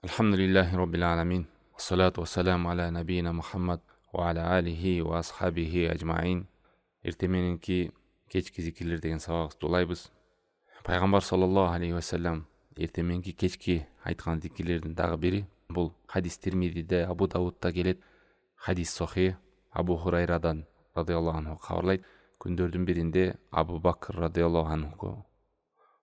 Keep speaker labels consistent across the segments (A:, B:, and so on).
A: Alhamdulillahi Rabbil alamin. Wassalatu wassalamu ala nabiyina Muhammad wa ala alihi wa ashabihi ajma'in. Ertemenинки кечки зикирлер деген сабагыбызды улайбыз. Пайгамбар саллаллаху алейхи ва саллям эртеменки кечки айткан зикирлердин дагы бири. Бул хадис Тирмидиде, Абу Давудда келет. Хадис сахih. Абу Хурайрадан радыйаллаху анху кабарлайт. Күндөрдүн биринде Абу Бакр радыйаллаху анху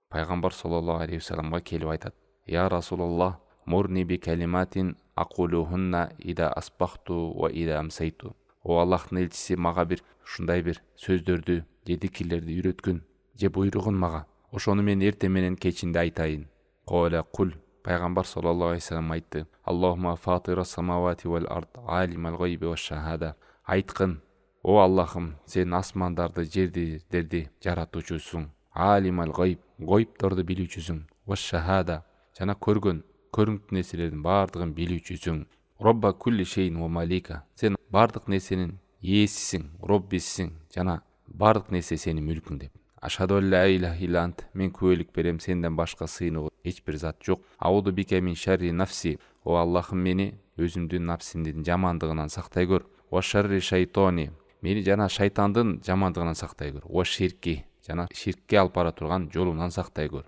A: Пайгамбар саллаллаху алейхи ва салламга келип айтат: "Я Расулаллах, мурни би калиматин акулухунна ида асбахту ва ида амсайту." О Аллахтын элчиси, мага бир ушундай бир сөздөрдү, дикирлерди үйрөткүн, же буйругун мага. Ошону мен эрте менен кечинде айтайын. Кола кул. Пайгамбар саллаллаху алейхи ва саллям айтты: "Аллахума фатира самавати вал ард, алимал гайби ва шахада." Айткын: "О Аллахым, сен асмандарды, жердерди жаратуучусуң. Алимал гайб, гайбторду билүүчүсүң. Ва шахада, жана көрүнүктүү нерселердин бардыгын билүүчүсүң. Робба кулли шейин ва малика, сен бардык нерсенин ээсисиң, роббисиң, жана бардык нерсе сенин мүлкүң" деп. Ашхаду ла иляха илля ант, мен күбөлүк берем, сенден башка сыйынуу эч бир зат жок. Ауду бике мин шарри нафси, о Аллахым, мени өзүмдүн напсимдин жамандыгынан сактай көр. Ва шарри шайтони, мени жана шайтандын жамандыгынан сактай көр. Ва ширки, жана ширкке алып бара турган жолунан сактай көр.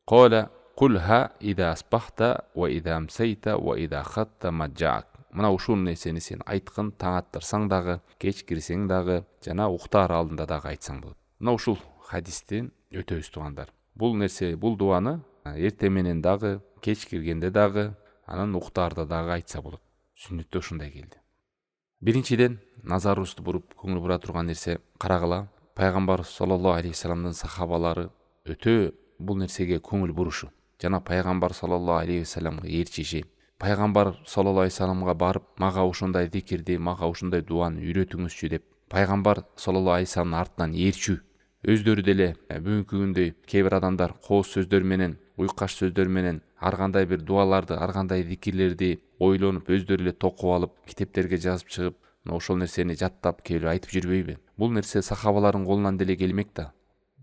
A: Кола кулха ида асбахта ва ида амсайта ва ида хатта маджаак. Мына ушул нерсени сен айткын, таң аттырсаң дагы, кеч кирсең дагы, жана уктаар алдында дагы айтсаң болот. Мына ушул хадистен өтөбүз туугандар. Бул нерсе, бул дуаны эрте менен дагы, кеч киргенде дагы, анан уктаарда дагы айтса болот. Сүннөттө ушундай келди. Биринчиден, назарыбызды буруп көңүл бура турган нерсе карагыла. Пайгамбар саллаллаху алейхи ва салламдын сахабалары өтө бул нерсеге көңүл бурушу, жана пайгамбар саллаллаху алейхи ва салламга ээрчиши. Пайгамбар саллаллаху алейхи ва салламга барып, мага ушундай зикирди, мага ушундай дуаны үйрөтүңүзчү деп, пайгамбар саллаллаху алейхи ва салламдын артынан ээрчүү. Өздөрү деле бүгүнкү күндө кээ бир адамдар кооз сөздөр менен, уйкаш сөздөр менен ар кандай бир дуаларды, ар кандай зикирлерди ойлонуп, өздөрү эле токуп алып, китептерге жазып чыгып, ошол нерсени жаттап кээ бир айтып жүрбөйбү? Бул нерсе сахабалардын колунан деле келмек да.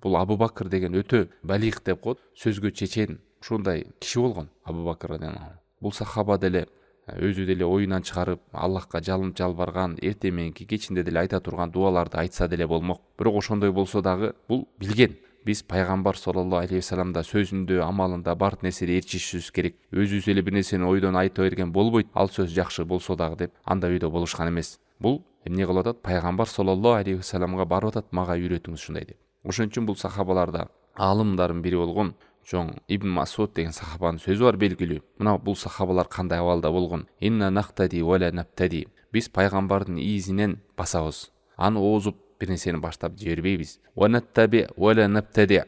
A: Бул Абу Бакр деген өтө балих деп коет, сөзгө чечен ушундай киши болгон Абу Бакр радыйаллаху анху. Бул сахаба деле өзү деле оюнан чыгарып, Аллахка жалбарган, эрте мененки кечинде деле айта турган дуаларды айтса деле болмок. Бирок ошондой болсо дагы бул билген. Биз пайгамбар саллаллаху алейхи ва салламда сөзүндө, амалында бар нерсеге ээрчишибиз керек. Өзүбүз эле бир нерсени ойдон айта берген болбойт. Ал сөз жакшы болсо дагы деп андай үйдө болушкан эмес. Бул эмне кылып атат? Пайгамбар саллаллаху алейхи ва салламга барып атат, мага үйрөтүңүз ушундай деп. Ошон үчүн бул сахабаларда аалымдардын бири болгон чоң Ибн Масуд деген сахабанын сөзү бар, белгилүү. Мына бул сахабалар кандай абалда болгон? Инна нахтади ва ла наптади. Биз пайгамбардын изинен басабыз. Аны оозуп бир нерсени баштап жибербейбиз. Ва наттаби ва ла наптади.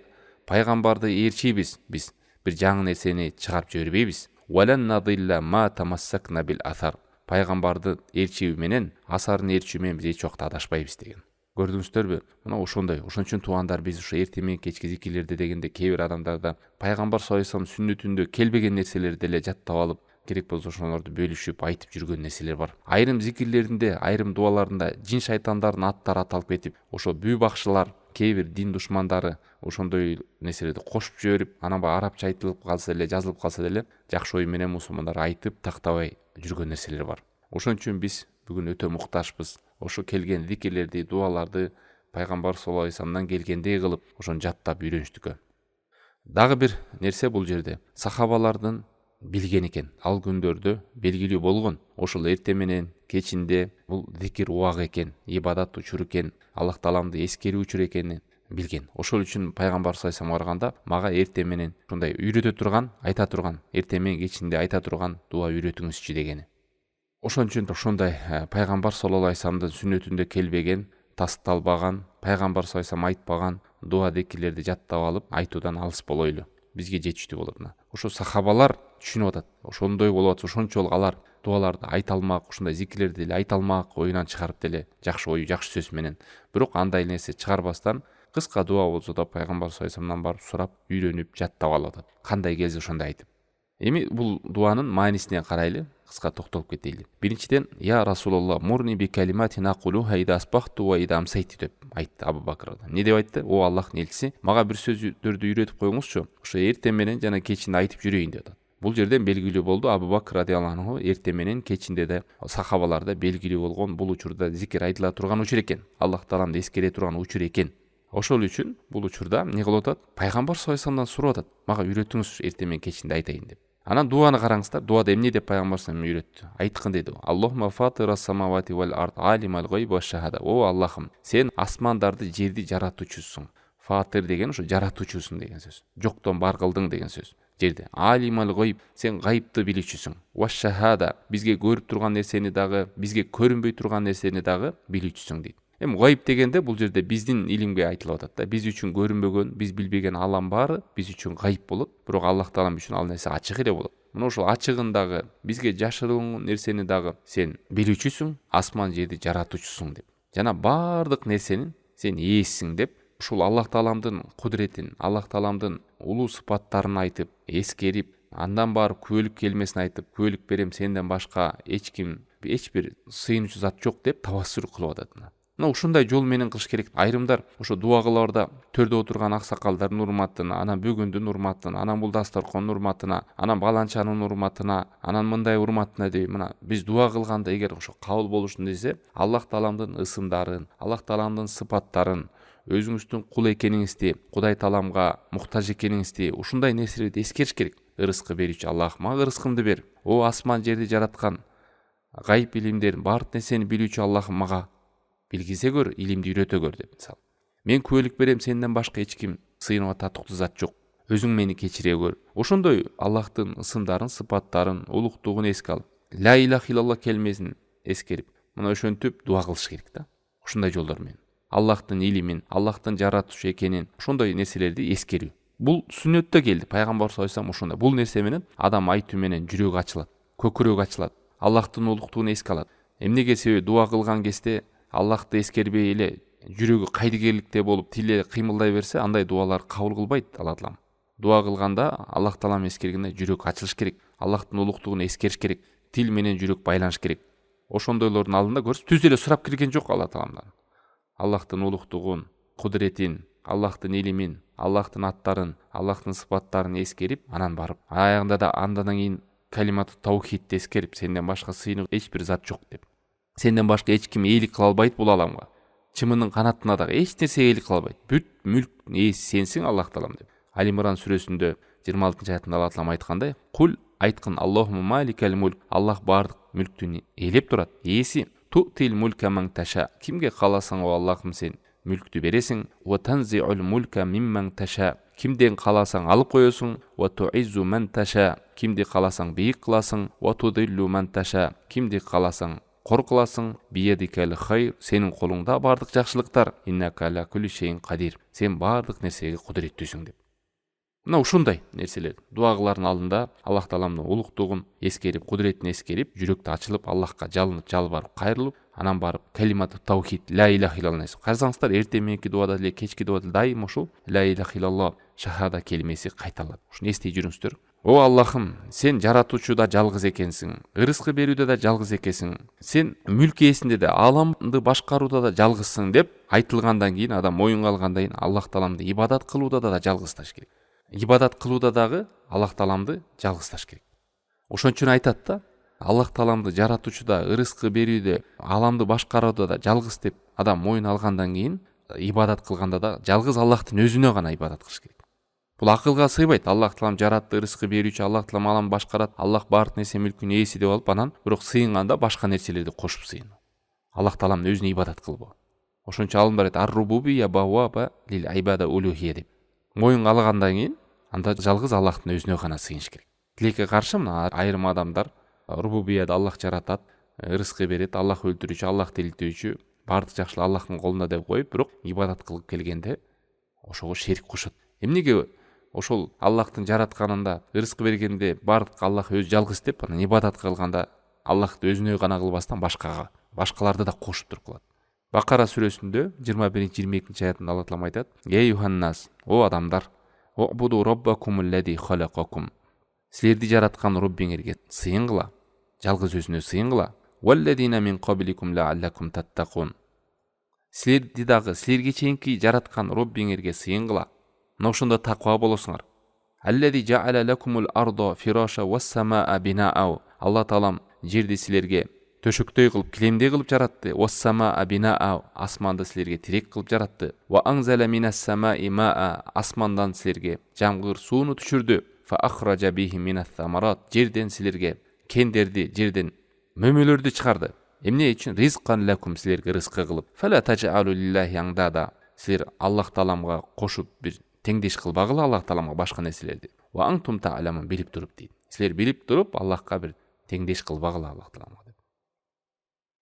A: Пайгамбарды ээрчийбиз. Биз бир жаңы нерсени чыгарып жибербейбиз. Ва лан надилла ма тамассакна бил асар. Пайгамбарды ээрчүү менен, асарын ээрчүү менен биз эч убакта адашпайбыз деген. Көрдүңүздөрбү? Мына ошондой. Ошон үчүн туугандар, биз ушу эрте менен кечки зикирлерди дегенде кээ бир адамдарда пайгамбар саллаллаху алейхи ва саллам сүннөтүндө келбеген нерселерди деле жаттап алып, керек болсо ошолорду бөлүшүп айтып жүргөн нерселер бар. Айрым зикирлеринде, айрым дуаларында жин шайтандардын аттары аталып кетип, ошо бүү бакшылар, кээ бир дин душмандары ошондой нерселерди кошуп жиберип, анан баягы арабча айтылып калса деле, жазылып калса деле, жакшы ой менен мусулмандар айтып тактабай жүргөн нерселер бар. Ошон үчүн биз бүгүн өтө муктажбыз. Ошо келген зикирлерди, дуаларды пайгамбар саллаллаху алейхи ва салламдан келгендей кылып, ошону жаттап үйрөнүштүккө. Дагы бир нерсе бул жерде сахабалардын билген экен. Ал күндөрдө белгилүү болгон. Ошол эрте менен кечинде бул зикир убагы экен, ибадат учуру экен, Аллах Тааламды эскерүү учуру экенин билген. Ошол үчүн пайгамбар саллаллаху алейхи ва салламга барганда мага эрте менен ушундай үйрөтө турган, айта турган, эрте менен кечинде айта турган дуа үйрөтүңүзчү дегени. Ошон үчүн ошондой пайгамбар саллаллаху алейхи ва салламдын сүннөтүндө келбеген, тасталбаган, пайгамбар саллаллаху алейхи ва саллам айтпаган дуа зикирлерди жаттап алып, айтуудан алыс болойлу. Бизге жетиштүү болот. Ошо сахабалар түшүнүп атат. Ошондой болуп атса, ошончолук алар дуаларды айта алмак, ушундай зикирлерди деле айта алмак, оюнан чыгарып деле жакшы ой, жакшы сөз менен. Бирок андай нерсе чыгарбастан, кыска дуа болсо да пайгамбар саллаллаху алейхи ва салламдан барып сурап, үйрөнүп, жаттап алып атат. Кандай келсе ошондой айтып. Эми бул дуанын маанисине карайлы, кыска токтолуп кетели. Биринчиден, я Расулаллах, мурни би калиматин акулуха ида асбахту ва ида амсайту деп айтты Абу Бакр. Не деп айтты? О Аллахтын элчиси, мага бир сөздөрдү үйрөтүп коюңузчу. Ошо эрте менен жана кечинде айтып жүрөйүн деп атат. Бул жерден белгилүү болду Абу Бакр радиаллаху анху эрте менен кечинде да сахабаларда белгилүү болгон бул учурда зикир айтыла турган учур экен. Аллах Тааланы эскере турган учур экен. Ошол үчүн бул учурда эмне кылып атат? Пайгамбар саллаллаху алейхи вассаламдан сурап атат. Мага үйрөтүңүз эрте менен кечинде айтайын деп. Анан дуаны караңыздар. Дуада эмне деп пайгамбар саллаллаху алейхи вассалам үйрөттү? Айткын деди. Аллахумма фатирас самавати вал ард алимал гайби ва шахада. О Аллахым, сен асмандарды, жерди жаратуучусуң. Фатир деген ушу жаратуучусуң деген сөз. Жоктон бар кылдың деген сөз. Жерде алимал гайб, сен гайыпты билүүчүсүң. Ва шахада, бизге көрүп турган нерсени дагы, бизге көрүнбөй турган нерсени дагы билүүчүсүң дейт. Гайып дегенде бул жерде биздин илимге айтылып атат да. Биз үчүн көрүнбөгөн, биз билбеген алам баары биз үчүн гайып болот. Бирок Аллах Таалам үчүн ал нерсе ачык эле болот. Мына ошол ачыгын дагы, бизге жашыруун нерсени дагы сен билүүчүсүң, асман жерди жаратуучусуң деп. Жана баардык нерсенин сен ээсиң деп ушул Аллах Тааламдын кудретин, Аллах Тааламдын улуу сыпаттарын айтып, эскерип, андан барып күбөлүк келмесин айтып, күбөлүк берем сенден башка эч бир сыйынуучу зат жок деп тавассур кылып атат. Мына ушундай жол менен кылыш керек. Айрымдар ошо дуа кыларда төрдө отурган аксакалдардын урматына, анан бүгүндүн урматына, анан бул дасторкондун урматына, анан баланчанын урматына, анан мындай урматына деп мына биз дуа кылганда эгер ошо кабыл болушун десе, Аллах Тааламдын ысымдарын, Аллах Тааламдын сыпаттарын, өзүңүздүн кул экениңизди, Кудай Тааламга муктаж экениңизди, ушундай нерселерди эскериш керек. Ырыскы берүүчү Аллах, мага ырыскымды бер. О асман жерди жараткан, гайып илимдерин, баардык нерсени билүүчү Аллахым, мага билгизе көр, илимди үйрөтө көр деп мисалы. Мен күбөлүк берем, сенден башка эч ким сыйынып татыктуу зат жок. Өзүң мени кечире көр. Ошондой Аллахтын ысымдарын, сыпаттарын, улуктугун эске алып, ла илаха иллаллах келмесин эскерип, мына ошентип дуа кылыш керек да. Ушундай жолдор менен Аллахтын илимин, Аллахтын жаратуучу экенин, ошондой нерселерди эскерүү. Бул сүннөттө келди. Пайгамбар саллаллаху алейхи вассалам ошондой. Бул нерсе менен адам айтуу менен жүрөгү ачылат, көкүрөгү ачылат, Аллахтын улуктугун эске алат. Эмнеге себеби дуа кылган кезде Аллахты эскербей эле жүрөгү кайдыгерликте болуп тиле кыймылдай берсе, андай дуалар кабыл кылбайт Алла Таалам. Дуа кылганда Аллах Таалам эскергенде жүрөк ачылыш керек, Аллахтын улуктугун эскериш керек, тил менен жүрөк байланыш керек. Ошондойлордун алдында көрсө түз эле сурап кирген жок Алла Тааламдан. Аллахтын улуктугун, кудретин, Аллахтын илимин, Аллахтын аттарын, Аллахтын сыпаттарын эскерип, анан барып, аягында да андан кийин калимату таухидти эскерип, сенден башка сыйынып эч бир зат жок деп. Сенден башка эч ким ээлик кыла албайт бул аламга. Чымынын канатына дагы эч нерсе ээлик кыла албайт. Бүт мүлктүн ээси сенсиң Аллах Таалам деп. Али Имран сүрөсүндө 26-аятында Алла Таалам айткандай, кул айткын Аллахумма маликал мулк, Аллах баардык мүлктүн ээлеп турат, ээси. Тутил мулка ман таша, кимге кааласаң о Аллахым сен мүлктү бересиң. Ва танзиул мулка мимман таша, кимден кааласаң алып коесуң. Ва туиззу ман таша, кимди кааласаң бийик кыласың. Ва tudillu ман таша, кимди кааласаң кор кыласың. Биядикал хайр, сенин колуңда баардык жакшылыктар. Иннака ала кулли шейин кадир, сен баардык нерсеге кудуреттүүсүң деп. Мына ушундай нерселер дуа кылардын алдында Аллах Тааламдын улуктугун эскерип, кудретин эскерип, жүрөктү ачылып, Аллахка жалынып, жалбарып, кайрылып, анан барып калимату таухид, ла илаха иллаллах. Карасаңыздар, эртең мененки дуада эле, кечки дуада дайым ушул ла илаха иллаллах шахада келмеси кайталат. Ушуну эстей жүрүңүздөр. О Аллахым, сен жаратуучуда жалгыз экенсиң, ырыскы берүүдө да жалгыз экенсиң, сен мүлк ээсинде да, аламды башкарууда да жалгызсың деп айтылгандан кийин, адам моюнга алгандан кийин Аллах Тааламды ибадат кылууда да жалгызташ керек. Ибадат кылууда дагы Аллах Тааламды жалгызташ керек. Ошон үчүн айтат да, Аллах Тааламды жаратуучуда, ырыскы берүүдө, аламды башкарууда да жалгыз деп адам моюн алгандан кийин ибадат кылганда да жалгыз Аллахтын өзүнө гана ибадат кылыш керек. Бул акылга сыйбайт. Аллах Таалам жаратты, ырыскы берүүчү, Аллах Таалам алам башкарат, Аллах баардык нерсе мүлкүнүн ээси деп алып, анан бирок сыйынганда башка нерселерди кошуп сыйын. Аллах Тааламдын өзүнө ибадат кылбоо. Ошон үчүн алымдар айтат, ар-рубубия баваба лил ибада улухия деп. Моюнга алгандан кийин анда жалгыз Аллахтын өзүнө гана сыйыныш керек. Тилекке каршы мына айрым адамдар рубубияда Аллах жаратат, ырыскы берет, Аллах өлтүрүүчү, Аллах тирилтүүчү, баардык жакшылык Аллахтын колунда деп коюп, бирок ибадат кылып келгенде ошого шерик кошот. Эмнеге ошол Аллахтын жаратканында, ырыскы бергенде баардык Аллах өзү жалгыз деп, анан ибадат кылганда Аллахты өзүнө гана кылбастан башкаларды да кошуп туруп кылат. Бакара сүрөсүндө 21-22 аятында Алла Таалам айтат: "Эй юханнас, о адамдар, убуду роббакумуллади халакакум." Силерди жараткан Роббиңерге сыйынгыла, жалгыз өзүнө сыйынгыла. "Валладина мин кабликум лааллакум таттакун." Силерди дагы силерге чейинки жараткан Роббиңерге сыйынгыла. Мына ошондо таква болосуңар. Аллази жа'ала лакумул арда фираша вас самаа бина'a. Алла таалам жерди силерге төшөктөй кылып, килемдей кылып жаратты. Вас самаа бина'a. Асманды силерге тирек кылып жаратты. Ва анзала минас сама'i ма'a. Асмандан силерге жамгыр сууну түшүрдү. Фа ахража бихи минас самарат. Жерден силерге кендерди, жерден мөмөлөрдү чыгарды. Эмне үчүн? Ризкан лакум, силерге рызкы кылып. Фала тажалу лиллахи андада. Силер Аллах тааламга кошуп бир теңдеш кылбагыла Аллах тааламга башка нерселерди. Ва антум та'ламун, билип туруп дейт. Силер билип туруп Аллахка бир теңдеш кылбагыла Аллах тааламга деп.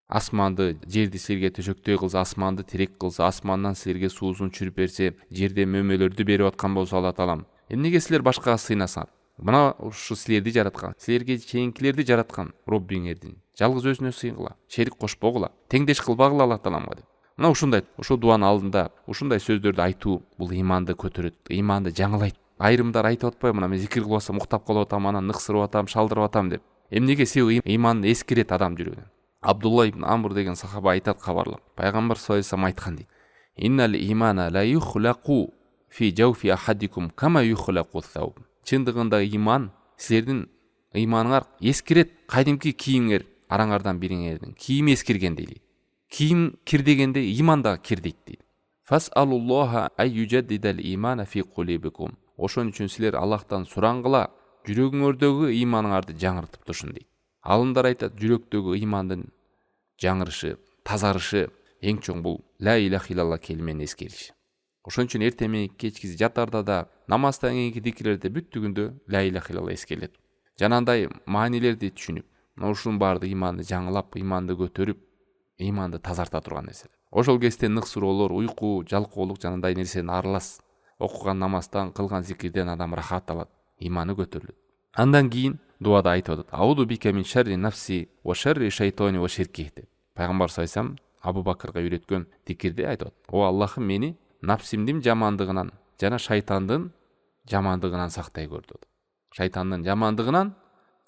A: Асманды, жерди силерге төшөктөй кылса, асманды терек кылса, асмандан силерге суусун чүрүп берсе, жерде мөмөлөрдү берип аткан болсо Алла таалам, эмнеге силер башкага сыйнасаңар? Мына ушу силерди жараткан, силерге чейинкилерди жараткан Роббиңердин жалгыз өзүнө сыйынгыла, шерик кошпогула, теңдеш кылбагыла Аллах тааламга деп. Мына ушундай, ушу дуанын алдында ушундай сөздөрдү айтуу бул иманды көтөрөт, иманды жаңылайт. Айрымдар айтып атпайбы, мына мен зикир кылып атсам уктап калып атам, анан ныксырып атам, шалдырып атам деп. Эмнеге? себеби иманды эскерет адам жүрөгүнөн. Абдулла ибн Амр деген сахаба айтат кабарлап, пайгамбар саллаллаху алейхи вассалам айткан дейт. Иннал имана ла юхлaqu фи жауфи ахадикум кама юхлaqu сауб. Чындыгында иман силердин иманыңар эскерет, кадимки кийимиңер араңардан бириңердин кийими эскергендей дейт. Кийим кир дегенде иман да кир дейт дейт. Фасалуллаха ай южаддидал имана фи кулубикум. Ошон үчүн силер Аллахтан сураңгыла, жүрөгүңөрдөгү иманыңарды жаңыртып туршун дейт. Алымдар айтат, жүрөктөгү имандын жаңырышы, тазарышы эң чоң бул ла илаха илlallah келмени эскериш. Ошон үчүн эртең менен кечкиси жатарда да, намаздан кийинки дикирлерде бүттүгүндө ла илаха илlallah эскерилет. Жанагындай маанилерди түшүнүп, ушунун баардыгы иманды жаңылап, иманды көтөрүп, иманды тазарта турган нерселер. Ошол кезде нык суроолор, уйку, жалкоолук жанагындай нерсени арылас. Окуган намаздан, кылган зикирден адам рахат алат, иманы көтөрүлөт. Андан кийин дуада айтып атат: "Ауду бика мин шарри нафси ва шарри шайтони ва ширки" деп. Пайгамбар саллаллаху алейхи вассалам Абу Бакырга үйрөткөн дикирде айтып атат: "О Аллахым, мени нафсимдин жамандыгынан жана шайтандын жамандыгынан сактай көр" деп. Шайтандын жамандыгынан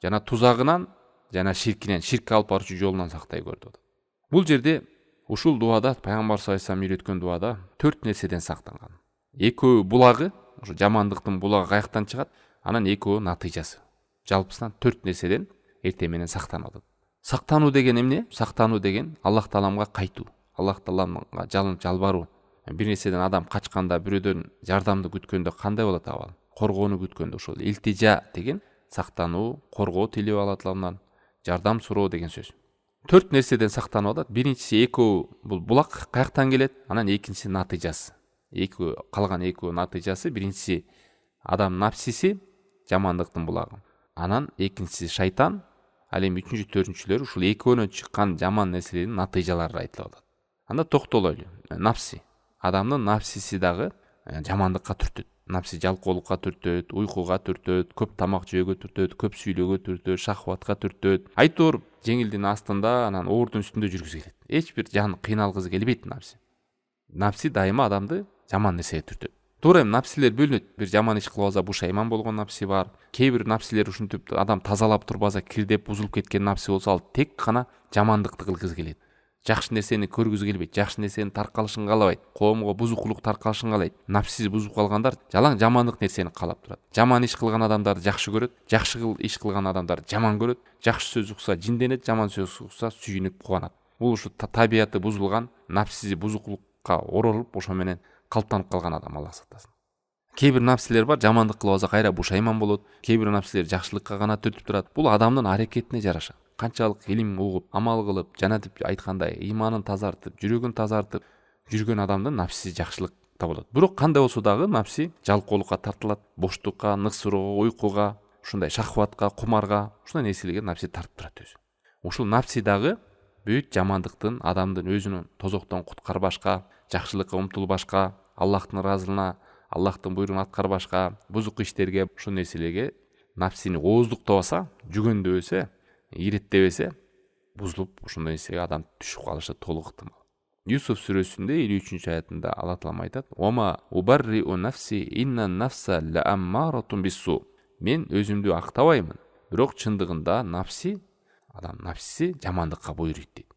A: жана тузагынан жана ширкинен, ширкке алып баруучу жолунан сактай көр деп. Бул жерде ушул дуада пайгамбар саллаллаху алейхи вассалам үйрөткөн дуада 4 нерседен сактанган. Экөө булагы, ушу жамандыктын булагы каяктан чыгат, анан экөө натыйжасы. Жалпысынан 4 нерседен эртең менен сактанып атат. Сактануу деген эмне? Сактануу деген Аллах тааламга кайтуу, Аллах тааламга жалынып жалбаруу. Бир нерседен адам качканда, бирөөдөн жардамды күткөндө кандай болот абал? Коргоону күткөндө ошол илтижа деген сактануу, коргоо тилеп алат Алламдан, жардам суроо деген сөз. 4 нерседен сактанып атат. Биринчиси экөө бул булак каяктан келет, анан экинчиси натыйжасы. Калган экөө натыйжасы, биринчиси адам нафсиси, жамандыктын булагы. Анан экинчиси шайтан, ал эми үчүнчү, төртүнчүлөр ушул экөөнөн чыккан жаман нерселердин натыйжалары айтылып атат. Анда токтолойлу. Нафси, адамдын нафсиси дагы жамандыкка түртөт. Нафси жалкоолукка түртөт, уйкуга түртөт, көп тамак жөөгө түртөт, көп сүйлөөгө түртөт, шахватка түртөт. Айтор жеңилдин астында, анан оордун үстүндө жүргүзүп келет. Эч бир жан кыйналгысы келбейт нафси. Нафси дайыма адамды жаман нерсеге түртөт. Туура эми нафсилер бөлүнөт. Бир жаман иш кылып алса бушайман болгон нафси бар. Кээ бир нафсилер ушинтип адам тазалап турбаса кирдеп бузулуп кеткен нафси болсо, ал тек гана жамандыкты кылгысы келет. Жакшы нерсени көргүзү келбейт, жакшы нерсенин таркалышын каалабайт, коомго бузукулук таркалышын каалайт. Нафсиси бузуп калгандар жалаң жамандык нерсени каалап турат. Жаман иш кылган адамдарды жакшы көрөт, жакшы иш кылган адамдарды жаман көрөт. Жакшы сөз укса жинденет, жаман сөз укса сүйүнүп кубанат. Бул ушу табияты бузулган, нафсиси бузукулукка оролуп, ошо менен калыптанып калган адам, Аллах сактасын. Кээ бир нафсилер бар, жамандык кылып алса кайра бушайман болот. Кээ бир нафсилер жакшылыкка гана түртүп турат. Бул адамдын аракетине жараша. Канчалык илим угуп, амал кылып, жана деп айткандай, иманын тазартып, жүрөгүн тазартып жүргөн адамдын нафсиси жакшылыкта болот. Бирок кандай болсо дагы нафси жалкоолукка тартылат, боштукка, ныксыроого, уйкуга, ушундай шахватка, кумарга, ушундай нерселерге нафси тартып турат өзү. Ушул нафси дагы бүт жамандыктын адамдын өзүнүн тозоктон куткарбашка, жакшылыкка умтулбашка, Аллахтын ыраазылыгына, Аллахтын буйругун аткарбашка, бузук иштерге, ушул нерселерге нафсини ооздуктабаса, жүгөндөбөсө, иреттебесе, бузулуп ушундай нерсеге адам түшүп калышы толук ыктымал. Юсуф сүрөсүндө 53 аятында Алла Таала айтат: "Ома убарриу нафси инна нафса лааммаратун бису". Мен өзүмдү актабаймын, бирок чындыгында нафси, адам нафсиси жамандыкка буйруйт дейт.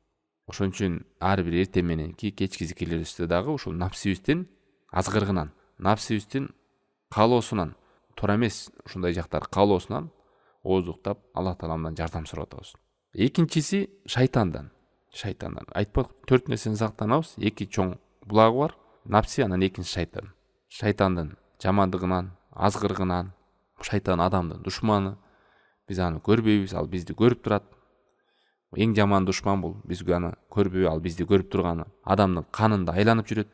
A: Ошон үчүн ар бир эртең мененки кечки зикирлерибизде дагы ушул нафсибиздин азгырыгынан, нафсибиздин каалоосунан туура эмес ушундай жактар каалоосунан ооздуктап Аллах Тааламдан жардам сурап атабыз. Экинчиси шайтандан. Айтпадык 4 нерседен сактанабыз. 2 чоң булагы бар. Напси, анан экинчи шайтан. Шайтандын жамандыгынан, азгырыгынан, шайтан адамдын душманы. Биз аны көрбөйбүз, ал бизди көрүп турат. Эң жаман душман бул. Бизге аны көрбөй, ал бизди көрүп турганы. Адамдын канында айланып жүрөт.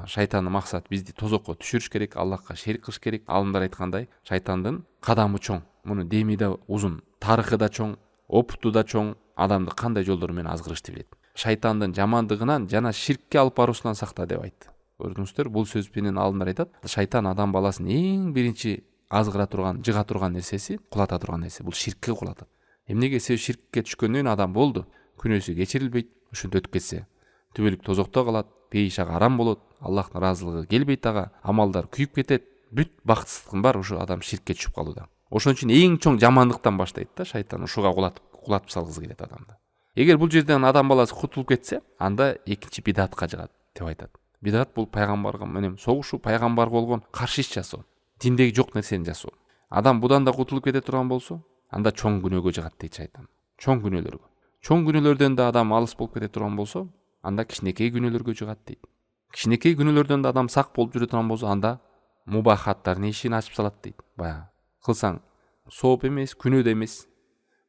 A: Шайтандын максаты бизди тозокко түшүрүш керек, Аллахка шерик кылыш керек. Алымдар айткандай, шайтандын кадамы чоң. Мунун деми да узун, тарыхы да чоң, опыту да чоң. Адамды кандай жолдор менен азгырышты билет. Шайтандын жамандыгынан жана ширкке алып баруусунан сакта деп айтты. Көрдүңүздөр, бул сөз менен алымдар айтат. Шайтан адам баласын эң биринчи азгыра турган, жыга турган нерсеси, кулата турган нерсе бул ширкке кулатат. Эмнеге себеп ширкке түшкөндөн адам болду, күнөөсү кечирилбейт, ушинтип өтүп кетсе, түбөлүк тозокто калат, бейиш ага арам болот, Аллахтын ыраазылыгы келбейт ага, амалдар күйүп кетет. Бүт бактсыздыгым бар ушу адам ширкке түшүп калууда. Ошон үчүн эң чоң жамандыктан баштайт да шайтан, ушуга кулатып салгысы келет адамды. Эгер бул жерден адам баласы кутулуп кетсе, анда экинчи бидатка жыгат деп айтат. Бидат бул пайгамбарга менен согушуу, пайгамбарга болгон каршы иш жасоо, диндеги жок нерсени жасоо. Адам будан да кутулуп кете турган болсо, анда чоң күнөөгө жыгат дейт шайтан. Чоң күнөөлөргө. Чоң күнөөлөрдөн да адам алыс болуп кете турган болсо, анда кичинекей күнөөлөргө жыгат дейт. Кичинекей күнөөлөрдөн да адам сак болуп жүрө турган болсо, анда мубахаттардын эшигин ачып салат дейт. Баягы кылсаң сооп эмес, күнөө да эмес.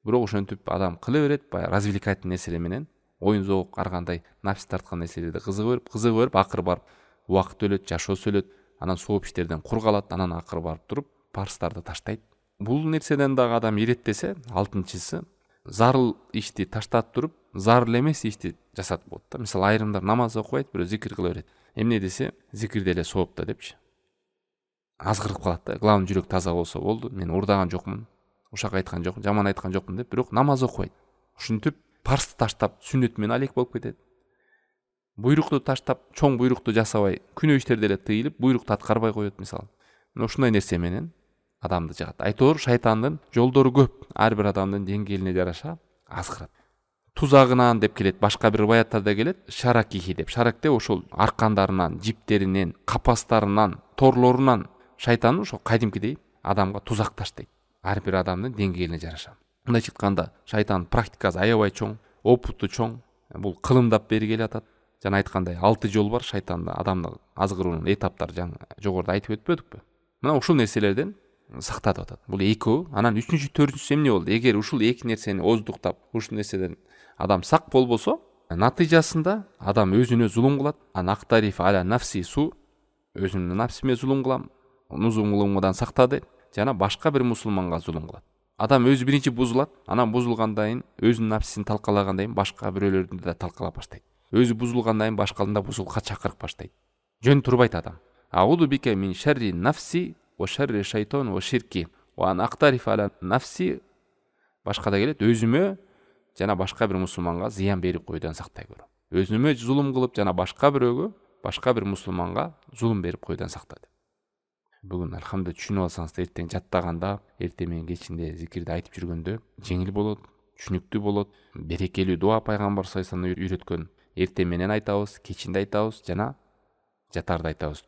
A: Бирок ошентип адам кыла берет, баягы развлекательный нерселер менен, оюн зоок ар кандай нафс тарткан нерселерди кызыга берип, акыры барып убакыт өлөт, жашоосу өлөт, анан сооп иштерден кур калат, анан акыры барып туруп парстарды таштайт. Бул нерседен дагы адам иреттесе, алтынчысы зарыл ишти таштап туруп, зарыл эмес ишти жасатып болот да. Мисалы, айрымдар намаз окубайт, бирөө зикир кыла берет. Эмне десе, зикирде эле сооп да депчи. Азгырып калат да. Главный жүрөк таза болсо болду. Мен урдаган жокмун, ушак айткан жокмун, жаман айткан жокмун деп, бирок намаз окубайт. Ушинтип парсты таштап, сүннөт менен алек болуп кетет. Буйрукту таштап, чоң буйрукту жасабай, күнөө иштерде эле тыйылып, буйрукту аткарбай коет мисалы. Мына ушундай нерсе менен адамды жыгат. Айтор шайтандын жолдору көп. Ар бир адамдын деңгээлине жараша азгырат. Тузагынан деп келет, башка бир риваяттарда келет, шаракихи деп. Шарак деп ошол аркандарынан, жиптеринен, капастарынан, торлорунан шайтан ошо кадимкидей адамга тузак таштайт. Ар бир адамдын деңгээлине жараша. Мындайча айтканда, шайтан практикасы аябай чоң, опыту чоң. Бул кылымдап бергеле атат. Жана айткандай 6 жол бар шайтанда адамды азгыруунун этаптары, жаңы жогоруда айтып өтпөдүкпү? Мына ушул нерселерден сактатып атат. Бул экөө, анан үчүнчү, төртүнчүсү эмне болду? Эгер ушул эки нерсени оздуктап, ушул нерседен адам сак болбосо, натыйжасында адам өзүнө зулум кылат. Анактариф аля нафси су, өзүмдүн нафсиме зулум кылам, зулумдан сактады, жана башка бир мусулманга зулум кылат. Адам өзү биринчи бузулат, анан бузулгандан кийин өзүнүн нафсисин талкалагандан кийин башка бирөөлөрдү да талкалап баштайт. Өзү бузулгандан кийин башкаларын да бузулукка чакырып баштайт. Жөн турбайт адам. Ауду бике мин шарри нафси ва шарри шайтан ва ширки ва ан актариф аля нафси. Башкада келет, өзүмө жана башка бир мусулманга зыян берип койдон сактай көр. Өзүмө зулум кылып жана башка бирөөгө, башка бир мусулманга зулум берип койдон сакта деп. Бүгүн алхамдулилlah түшүнүп алсаңыз, эртең жаттаганда, эртең менен кечинде зикирди айтып жүргөндө жеңил болот, түшүнүктүү болот. Берекелүү дуа пайгамбар саллаллаху алейхи вассалам үйрөткөн. Эртең менен айтабыз, кечинде айтабыз жана жатарда айтабыз.